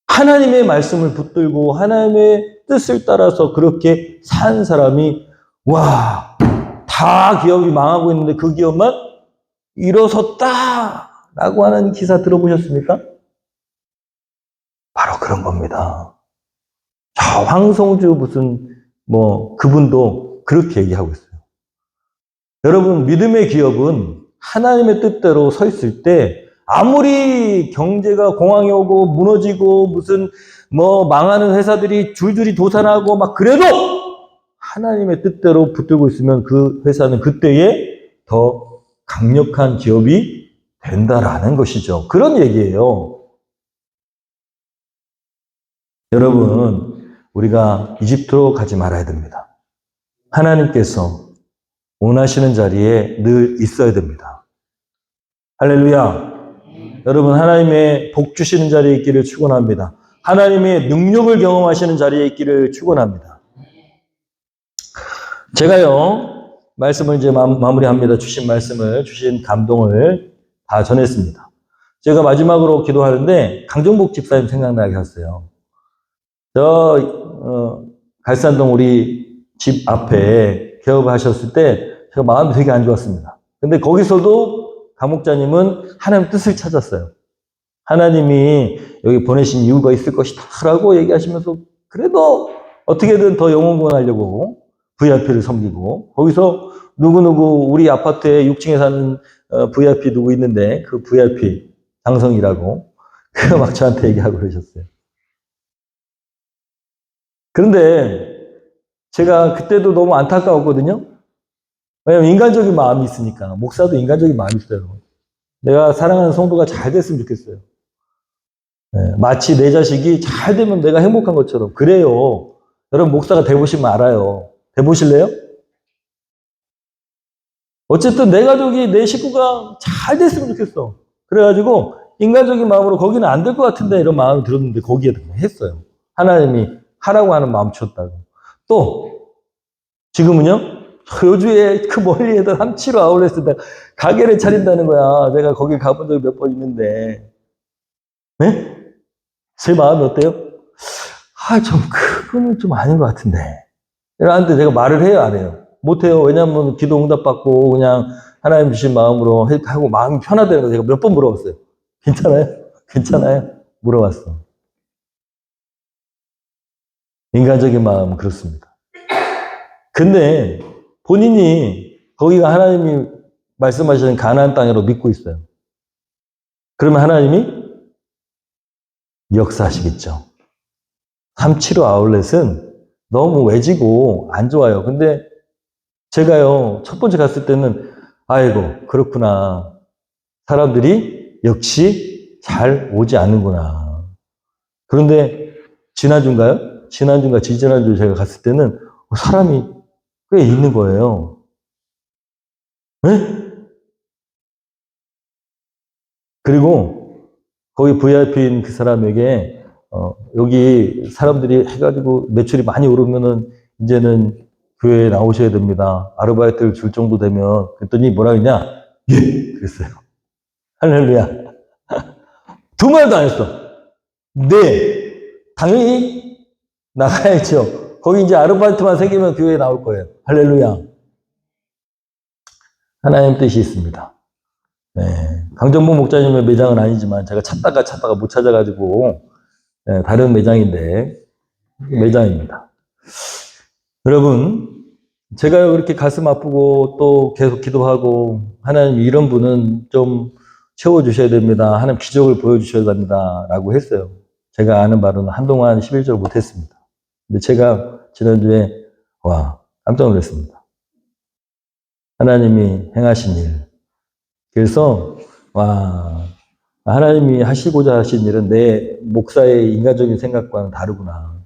하나님의 말씀을 붙들고 하나님의 뜻을 따라서 그렇게 산 사람이 와, 다 기업이 망하고 있는데 그 기업만 일어섰다라고 하는 기사 들어보셨습니까? 바로 그런 겁니다. 저 황성주 무슨 그분도 그렇게 얘기하고 있어요. 여러분, 믿음의 기업은 하나님의 뜻대로 서 있을 때 아무리 경제가 공황이 오고 무너지고 무슨 망하는 회사들이 줄줄이 도산하고 막 그래도 하나님의 뜻대로 붙들고 있으면 그 회사는 그때에 더 강력한 기업이 된다라는 것이죠. 그런 얘기예요. 여러분, 우리가 이집트로 가지 말아야 됩니다. 하나님께서 원하시는 자리에 늘 있어야 됩니다. 할렐루야. 여러분, 하나님의 복 주시는 자리에 있기를 축원합니다. 하나님의 능력을 경험하시는 자리에 있기를 축원합니다. 제가요, 말씀을 이제 마무리합니다. 주신 말씀을, 주신 감동을 다 전했습니다. 제가 마지막으로 기도하는데 강정복 집사님 생각나게 했어요. 갈산동 우리 집 앞에 개업하셨을 때 제가 마음이 되게 안 좋았습니다. 근데 거기서도 강목자님은 하나님 뜻을 찾았어요. 하나님이 여기 보내신 이유가 있을 것이다 라고 얘기하시면서 그래도 어떻게든 더 영혼 구원하려고 VIP를 섬기고 거기서 누구누구 우리 아파트에 6층에 사는 VIP 누구 있는데 그 VIP 장성이라고 그 막 저한테 얘기하고 그러셨어요. 그런데 제가 그때도 너무 안타까웠거든요. 왜냐면 인간적인 마음이 있으니까. 목사도 인간적인 마음이 있어요. 내가 사랑하는 성도가 잘 됐으면 좋겠어요. 네, 마치 내 자식이 잘 되면 내가 행복한 것처럼. 그래요. 여러분 목사가 돼보시면 알아요. 돼보실래요? 어쨌든 내 가족이, 내 식구가 잘 됐으면 좋겠어. 그래가지고 인간적인 마음으로 거기는 안 될 것 같은데 이런 마음이 들었는데 거기에 했어요. 하나님이 하라고 하는 마음 주었다고. 또 지금은요. 여주에 그 멀리에다 삼치로 아울렛에다 가게를 차린다는 거야. 내가 거기 가본 적이 몇 번 있는데. 네? 제 마음이 어때요? 그거는 좀 아닌 것 같은데. 이러는데 제가 말을 해요, 안 해요? 못 해요. 왜냐면 기도 응답받고 그냥 하나님 주신 마음으로 하고 마음이 편하다는 거 제가 몇 번 물어봤어요. 괜찮아요? 괜찮아요? 물어봤어. 인간적인 마음은 그렇습니다. 근데 본인이 거기가 하나님이 말씀하시는 가나안 땅으로 믿고 있어요. 그러면 하나님이 역사하시겠죠. 375 아울렛은 너무 외지고 안 좋아요. 근데 제가요, 첫 번째 갔을 때는 아이고 그렇구나. 사람들이 역시 잘 오지 않는구나. 그런데 지난주인가요? 지난주인가 지지난주 제가 갔을 때는 사람이 꽤 있는 거예요. 네? 그리고 거기 VIP인 그 사람에게 여기 사람들이 해가지고 매출이 많이 오르면은 이제는 교회에 나오셔야 됩니다. 아르바이트를 줄 정도 되면 그랬더니 뭐라 그러냐? 예! 그랬어요. 할렐루야. 두 말도 안 했어. 네. 당연히 나가야죠. 거기 이제 아르바이트만 생기면 교회에 나올 거예요. 할렐루야. 하나님 뜻이 있습니다. 네. 강정복 목자님의 매장은 아니지만 제가 찾다가 못 찾아가지고 네, 다른 매장인데 매장입니다. 여러분 제가 그렇게 가슴 아프고 또 계속 기도하고 하나님 이런 분은 좀 채워주셔야 됩니다. 하나님 기적을 보여주셔야 됩니다. 라고 했어요. 제가 아는 바로는 한동안 11절 못했습니다. 근데 제가 지난주에 깜짝 놀랐습니다. 하나님이 행하신 일. 그래서 하나님이 하시고자 하신 일은 내 목사의 인간적인 생각과는 다르구나.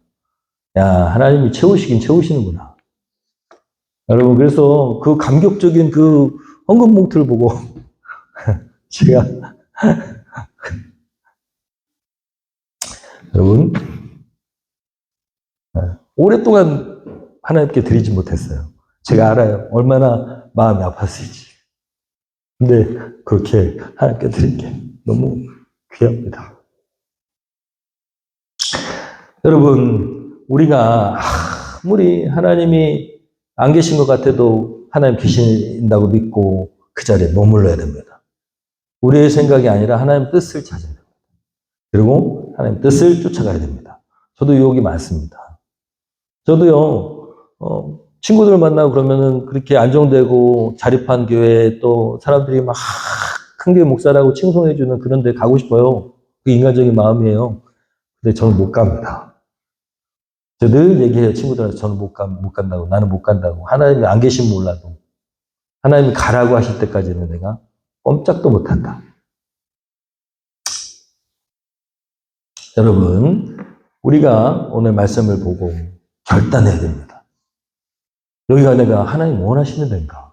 하나님이 채우시긴 채우시는구나. 여러분 그래서 그 감격적인 그 헌금 봉투를 보고 제가 여러분 오랫동안 하나님께 드리지 못했어요. 제가 알아요. 얼마나 마음이 아팠을지. 근데 그렇게 하나님께 드린 게 너무 귀합니다. 여러분 우리가 아무리 하나님이 안 계신 것 같아도 하나님 계신다고 믿고 그 자리에 머물러야 됩니다. 우리의 생각이 아니라 하나님 뜻을 찾아야 됩니다. 그리고 하나님 뜻을 쫓아가야 됩니다. 저도 유혹이 많습니다. 저도요, 친구들 만나고 그러면은 그렇게 안정되고 자립한 교회 또 사람들이 막 큰 교회 목사라고 칭송해주는 그런 데 가고 싶어요. 그게 인간적인 마음이에요. 근데 저는 못 갑니다. 저 늘 얘기해요. 친구들한테 저는 못 간다고. 나는 못 간다고. 하나님이 안 계시면 몰라도. 하나님이 가라고 하실 때까지는 내가 꼼짝도 못 한다. 여러분, 우리가 오늘 말씀을 보고 결단해야 됩니다. 여기가 내가 하나님 원하시는 데인가?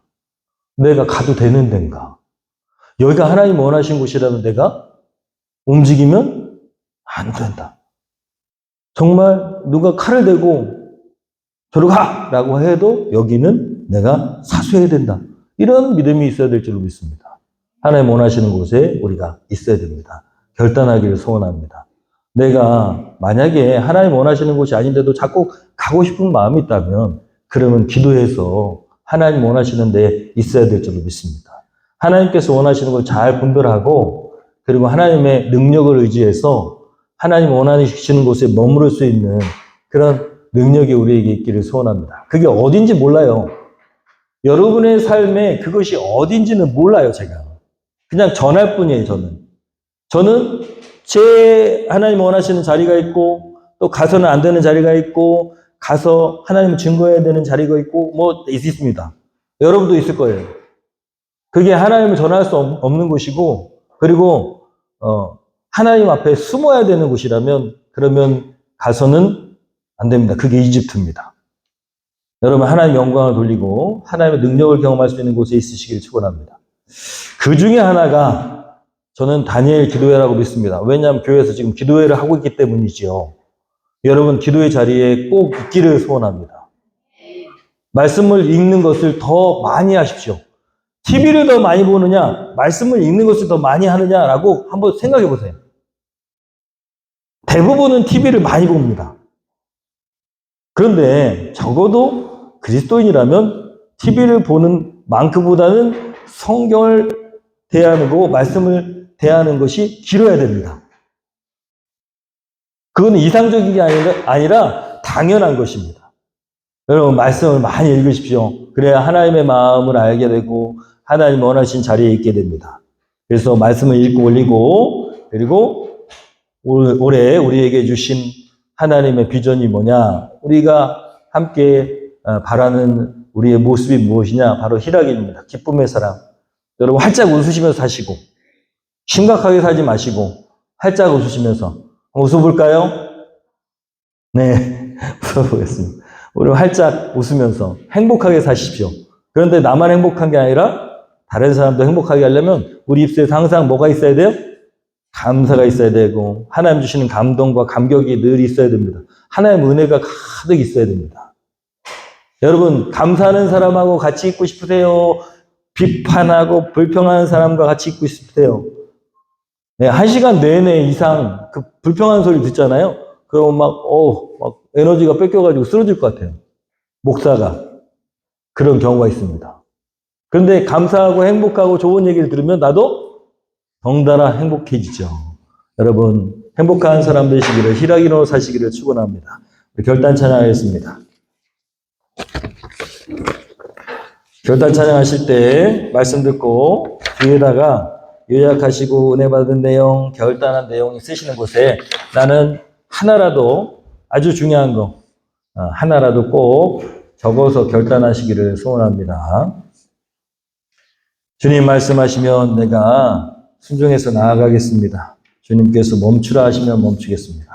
내가 가도 되는 데인가? 여기가 하나님 원하신 곳이라면 내가 움직이면 안 된다. 정말 누가 칼을 대고 저리 가! 라고 해도 여기는 내가 사수해야 된다. 이런 믿음이 있어야 될 줄로 믿습니다. 하나님 원하시는 곳에 우리가 있어야 됩니다. 결단하기를 소원합니다. 내가 만약에 하나님 원하시는 곳이 아닌데도 자꾸 가고 싶은 마음이 있다면 그러면 기도해서 하나님 원하시는 데 있어야 될 줄로 믿습니다. 하나님께서 원하시는 걸 잘 분별하고 그리고 하나님의 능력을 의지해서 하나님 원하시는 곳에 머무를 수 있는 그런 능력이 우리에게 있기를 소원합니다. 그게 어딘지 몰라요. 여러분의 삶에 그것이 어딘지는 몰라요, 제가. 그냥 전할 뿐이에요, 저는 제 하나님 원하시는 자리가 있고, 또 가서는 안 되는 자리가 있고, 가서 하나님을 증거해야 되는 자리가 있고, 뭐, 있습니다. 여러분도 있을 거예요. 그게 하나님을 전할 수 없는 곳이고, 그리고, 하나님 앞에 숨어야 되는 곳이라면, 그러면 가서는 안 됩니다. 그게 이집트입니다. 여러분, 하나님의 영광을 돌리고, 하나님의 능력을 경험할 수 있는 곳에 있으시기를 축원합니다. 그 중에 하나가, 저는 다니엘 기도회라고 믿습니다. 왜냐하면 교회에서 지금 기도회를 하고 있기 때문이지요. 여러분, 기도의 자리에 꼭 있기를 소원합니다. 말씀을 읽는 것을 더 많이 하십시오. TV를 더 많이 보느냐, 말씀을 읽는 것을 더 많이 하느냐라고 한번 생각해 보세요. 대부분은 TV를 많이 봅니다. 그런데 적어도 그리스도인이라면 TV를 보는 만큼보다는 성경을 대하는 거고 말씀을 대하는 것이 길어야 됩니다. 그건 이상적인 게 아니라 당연한 것입니다. 여러분, 말씀을 많이 읽으십시오. 그래야 하나님의 마음을 알게 되고 하나님 원하신 자리에 있게 됩니다. 그래서 말씀을 읽고 올리고, 그리고 올해 우리에게 주신 하나님의 비전이 뭐냐? 우리가 함께 바라는 우리의 모습이 무엇이냐? 바로 희락입니다. 기쁨의 사랑. 여러분, 활짝 웃으시면서 사시고, 심각하게 살지 마시고, 활짝 웃으시면서. 웃어볼까요? 네, 웃어보겠습니다. 우리 활짝 웃으면서 행복하게 사십시오. 그런데 나만 행복한 게 아니라 다른 사람도 행복하게 하려면 우리 입술에서 항상 뭐가 있어야 돼요? 감사가 있어야 되고 하나님 주시는 감동과 감격이 늘 있어야 됩니다. 하나님의 은혜가 가득 있어야 됩니다. 여러분, 감사하는 사람하고 같이 있고 싶으세요? 비판하고 불평하는 사람과 같이 있고 싶으세요? 네, 1시간 내내 이상 그 불평하는 소리 듣잖아요. 그러면 막 에너지가 뺏겨가지고 쓰러질 것 같아요. 목사가. 그런 경우가 있습니다. 그런데 감사하고 행복하고 좋은 얘기를 들으면 나도 덩달아 행복해지죠. 여러분, 행복한 사람 되시기를, 희락이로 사시기를 축원합니다. 결단 찬양하겠습니다. 결단 찬양하실 때 말씀 듣고 뒤에다가 요약하시고 은혜 받은 내용, 결단한 내용 쓰시는 곳에 나는 하나라도 아주 중요한 거 하나라도 꼭 적어서 결단하시기를 소원합니다. 주님 말씀하시면 내가 순종해서 나아가겠습니다. 주님께서 멈추라 하시면 멈추겠습니다.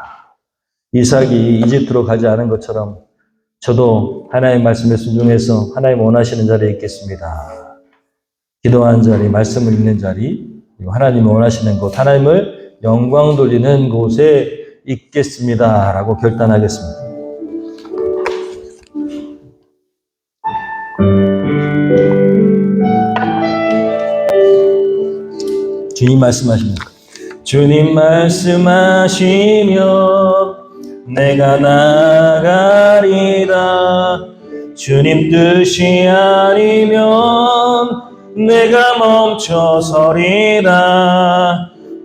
이삭이 이집트로 가지 않은 것처럼 저도 하나님 말씀에 순종해서 하나님 원하시는 자리에 있겠습니다. 기도하는 자리, 말씀을 읽는 자리, 그리고 하나님 원하시는 곳, 하나님을 영광 돌리는 곳에 있겠습니다. 라고 결단하겠습니다. 주님 말씀하십니다. 주님 말씀하시면 내가 나가리라. 주님 뜻이 아니면 내가 멈춰서리라.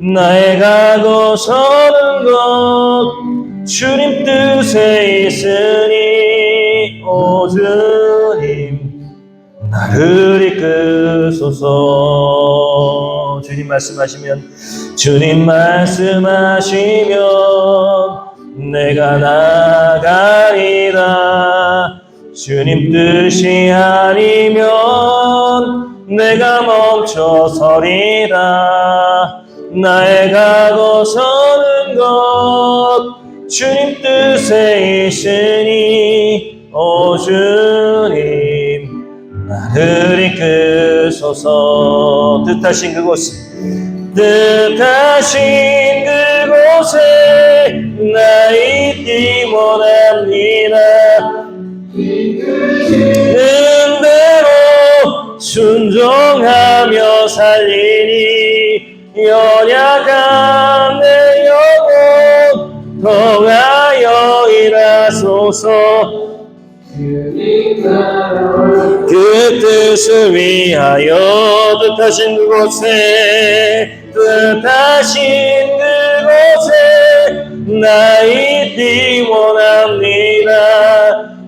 나의 가고 서는 것 주님 뜻에 있으니 오 주님 나를 이끄소서. 주님 말씀하시면 내가 나가리라. 주님 뜻이 아니면 내가 멈춰서리라. 나의 가고 서는 것 주님 뜻에 있으니 오 주님 나를 이끄소서. 뜻하신 그곳에 나 있기 원합니다. 있는 대로 순종하며 살리니 연약한 내 영혼 통하여 일하소서. 그 뜻을 위하여 뜻하신 그곳에 나 있기 원합니다.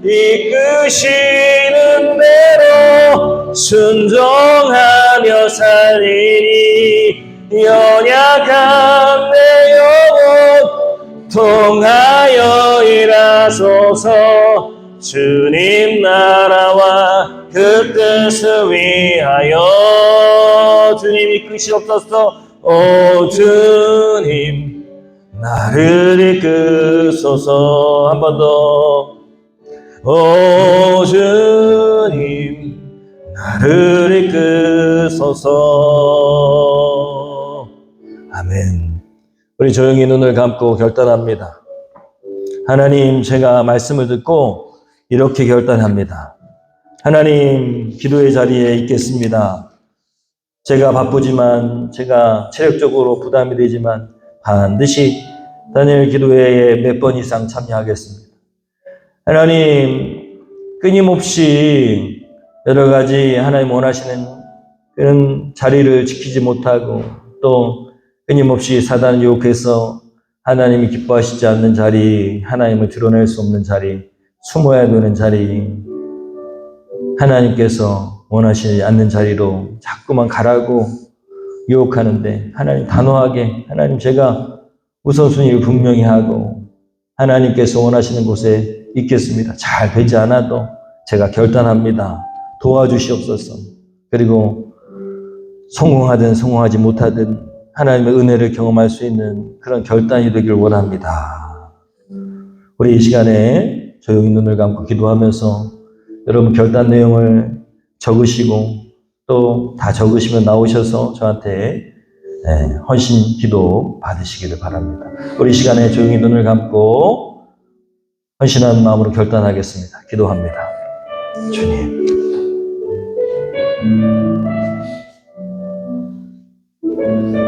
이끄시는 대로 순종하며 살리니 연약한 내 영혼 통하여 일하소서. 주님 나라와 그 뜻을 위하여 주님 이끄시옵소서. 오 주님 나를 이끄소서. 한 번 더. 오 주님 나를 이끄소서. 아멘. 우리 조용히 눈을 감고 결단합니다. 하나님, 제가 말씀을 듣고 이렇게 결단합니다. 하나님, 기도의 자리에 있겠습니다. 제가 바쁘지만, 제가 체력적으로 부담이 되지만 반드시 다니엘 기도회에 몇 번 이상 참여하겠습니다. 하나님, 끊임없이 여러 가지 하나님 원하시는 그런 자리를 지키지 못하고 또 끊임없이 사단을 유혹해서 하나님이 기뻐하시지 않는 자리, 하나님을 드러낼 수 없는 자리, 숨어야 되는 자리, 하나님께서 원하시지 않는 자리로 자꾸만 가라고 유혹하는데 하나님 단호하게 하나님 제가 우선순위를 분명히 하고 하나님께서 원하시는 곳에 있겠습니다. 잘 되지 않아도 제가 결단합니다. 도와주시옵소서. 그리고 성공하든 성공하지 못하든 하나님의 은혜를 경험할 수 있는 그런 결단이 되길 원합니다. 우리 이 시간에 조용히 눈을 감고 기도하면서 여러분 결단 내용을 적으시고 또 다 적으시면 나오셔서 저한테 헌신 기도 받으시기를 바랍니다. 우리 이 시간에 조용히 눈을 감고 헌신하는 마음으로 결단하겠습니다. 기도합니다. 주님.